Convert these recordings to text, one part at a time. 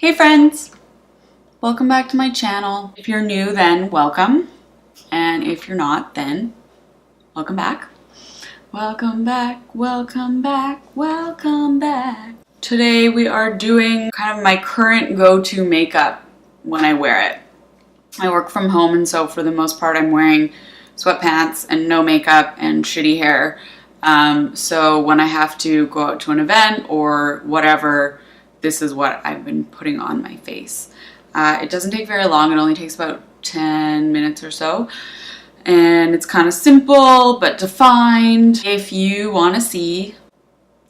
Hey friends! Welcome back to my channel. If you're new, then welcome. And if you're not, then welcome back. Welcome back, welcome back, welcome back. Today we are doing kind of my current go-to makeup when I wear it. I work from home, and so for the most part I'm wearing sweatpants and no makeup and shitty hair. So when I have to go out to an event or whatever, this is what I've been putting on my face. It doesn't take very long. It only takes about 10 minutes or so. And it's kind of simple but defined. If you want to see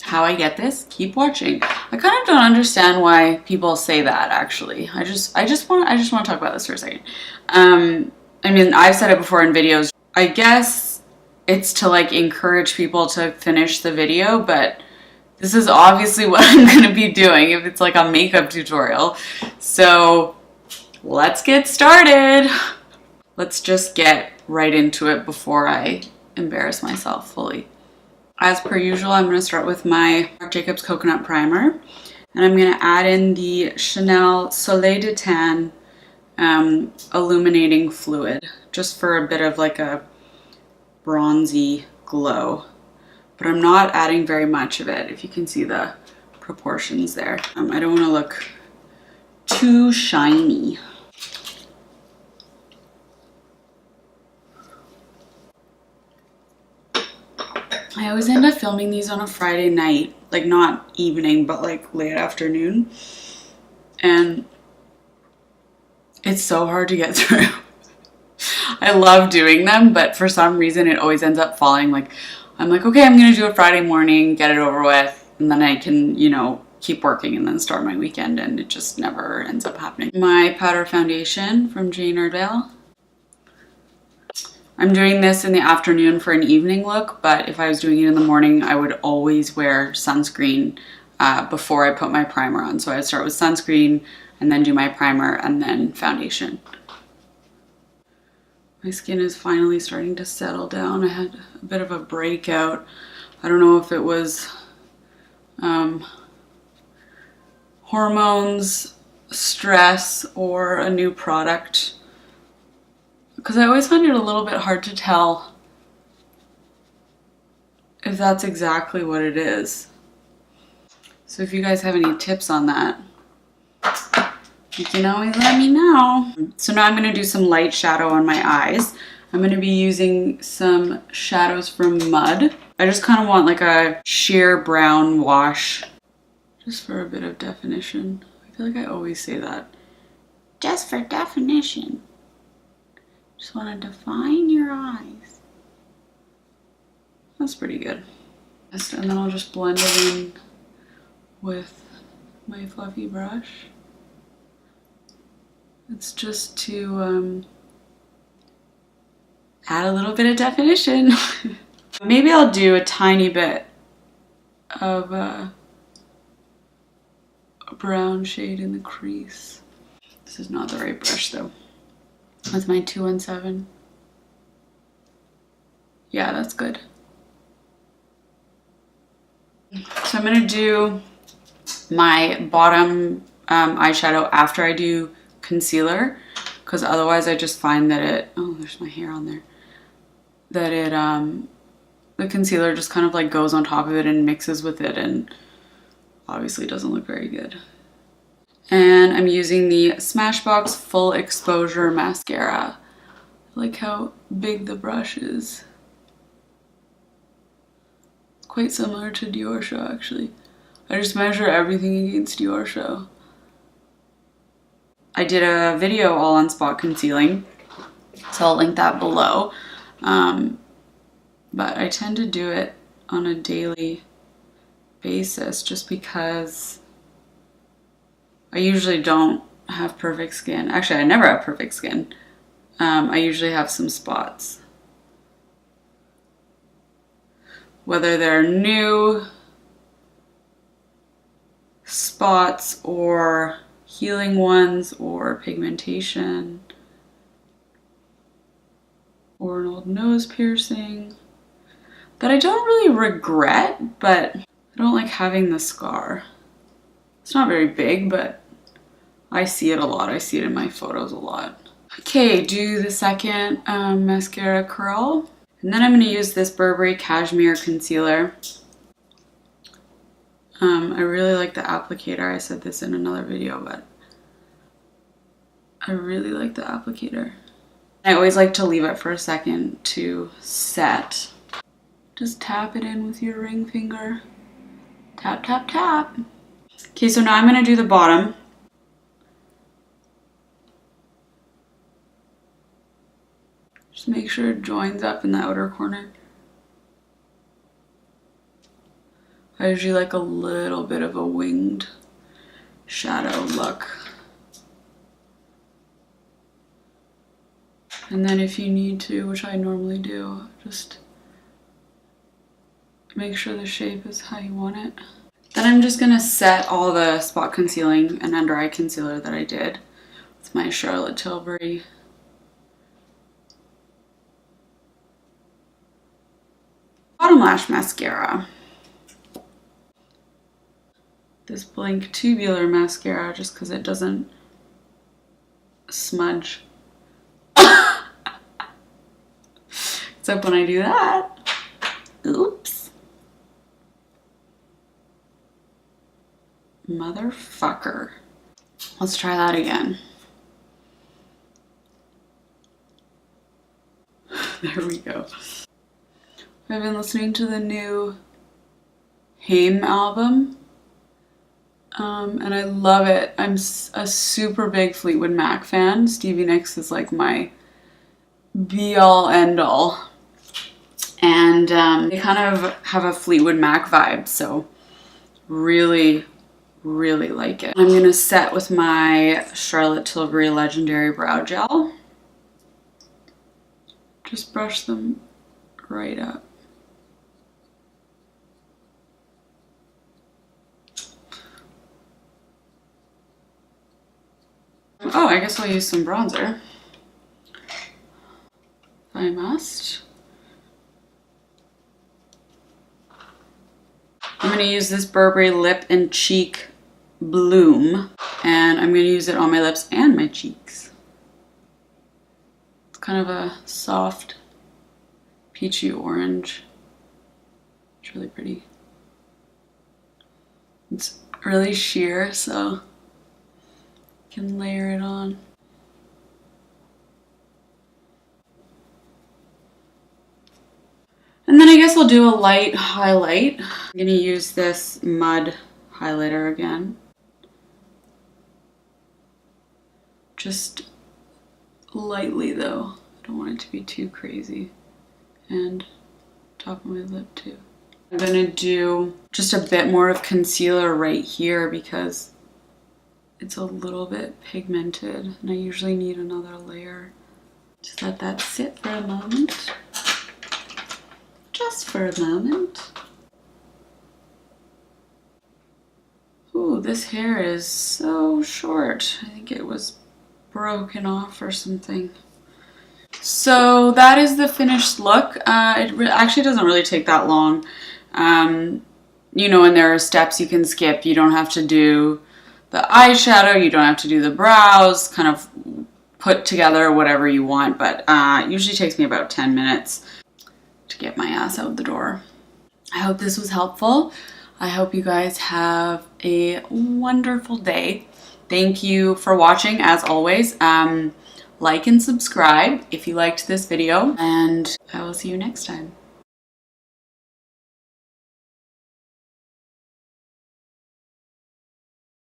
how I get this, keep watching. I kind of don't understand why people say that, actually. I just want to talk about this for a second. I mean, I've said it before in videos. I guess it's to like encourage people to finish the video, but this is obviously what I'm going to be doing if it's like a makeup tutorial. So let's get started. Let's just get right into it before I embarrass myself fully. As per usual, I'm going to start with my Marc Jacobs Coconut Primer. And I'm going to add in the Chanel Soleil de Tan Illuminating Fluid, just for a bit of like a bronzy glow. But I'm not adding very much of it, if you can see the proportions there. I don't want to look too shiny. I always end up filming these on a Friday night, like not evening, but like late afternoon. And it's so hard to get through. I love doing them, but for some reason it always ends up falling. Like, I'm like, okay, I'm gonna do a Friday morning, get it over with, and then I can, you know, keep working and then start my weekend, and it just never ends up happening. My powder foundation from IREDALE. I'm doing this in the afternoon for an evening look, but if I was doing it in the morning, I would always wear sunscreen before I put my primer on. So I'd start with sunscreen and then do my primer and then foundation. My skin is finally starting to settle down. I had a bit of a breakout. I don't know if it was hormones, stress, or a new product, because I always find it a little bit hard to tell if that's exactly what it is. So if you guys have any tips on that, you can always let me know. So now I'm going to do some light shadow on my eyes. I'm going to be using some shadows from Mud. I just kind of want like a sheer brown wash, just for a bit of definition. I feel like I always say that. Just for definition. Just want to define your eyes. That's pretty good. And then I'll just blend it in with my fluffy brush. It's just to add a little bit of definition. Maybe I'll do a tiny bit of a brown shade in the crease. This is not the right brush though. That's my 217. Yeah, that's good. So I'm gonna do my bottom eyeshadow after I do concealer, because otherwise I just find that it, oh, there's my hair on there, that it the concealer just kind of like goes on top of it and mixes with it, and obviously doesn't look very good. And I'm using the Smashbox Full Exposure Mascara. I like how big the brush is. It's quite similar to Dior Show, actually. I just measure everything against Dior Show. I did a video all on spot concealing, so I'll link that below. But I tend to do it on a daily basis just because I usually don't have perfect skin. Actually, I never have perfect skin. I usually have some spots. Whether they're new spots or healing ones or pigmentation or an old nose piercing that I don't really regret, but I don't like having the scar. It's not very big, but I see it a lot. I see it in my photos a lot. Okay, do the second mascara curl. And then I'm going to use this Burberry Cashmere Concealer. I really like the applicator. I said this in another video, but I really like the applicator. I always like to leave it for a second to set. Just tap it in with your ring finger. Tap, tap, tap. Okay, so now I'm going to do the bottom. Just make sure it joins up in the outer corner. I usually like a little bit of a winged shadow look. And then if you need to, which I normally do, just make sure the shape is how you want it. Then I'm just gonna set all the spot concealing and under eye concealer that I did with my Charlotte Tilbury. Bottom lash mascara. This BLINC tubular mascara just because it doesn't smudge. Except when I do that. Oops. Motherfucker. Let's try that again. There we go. I've been listening to the new Haim album. And I love it. I'm a super big Fleetwood Mac fan. Stevie Nicks is like my be-all, end-all. And they kind of have a Fleetwood Mac vibe, so really, really like it. I'm gonna set with my Charlotte Tilbury Legendary Brow Gel. Just brush them right up. Oh, I guess I'll use some bronzer. If I must. I'm going to use this Burberry Lip and Cheek Bloom, and I'm going to use it on my lips and my cheeks. It's kind of a soft peachy orange. It's really pretty. It's really sheer, so can layer it on. And then I guess I'll do a light highlight. I'm gonna use this Mud highlighter again. Just lightly though. I don't want it to be too crazy. And top of my lip too. I'm gonna do just a bit more of concealer right here because it's a little bit pigmented and I usually need another layer. Just let that sit for a moment. Just for a moment. Ooh, this hair is so short. I think it was broken off or something. So that is the finished look. It actually doesn't really take that long. You know, and there are steps you can skip. You don't have to do the eyeshadow, you don't have to do the brows, kind of put together whatever you want, but it usually takes me about 10 minutes to get my ass out the door. I hope this was helpful. I hope you guys have a wonderful day. Thank you for watching, as always. Like and subscribe if you liked this video, and I will see you next time.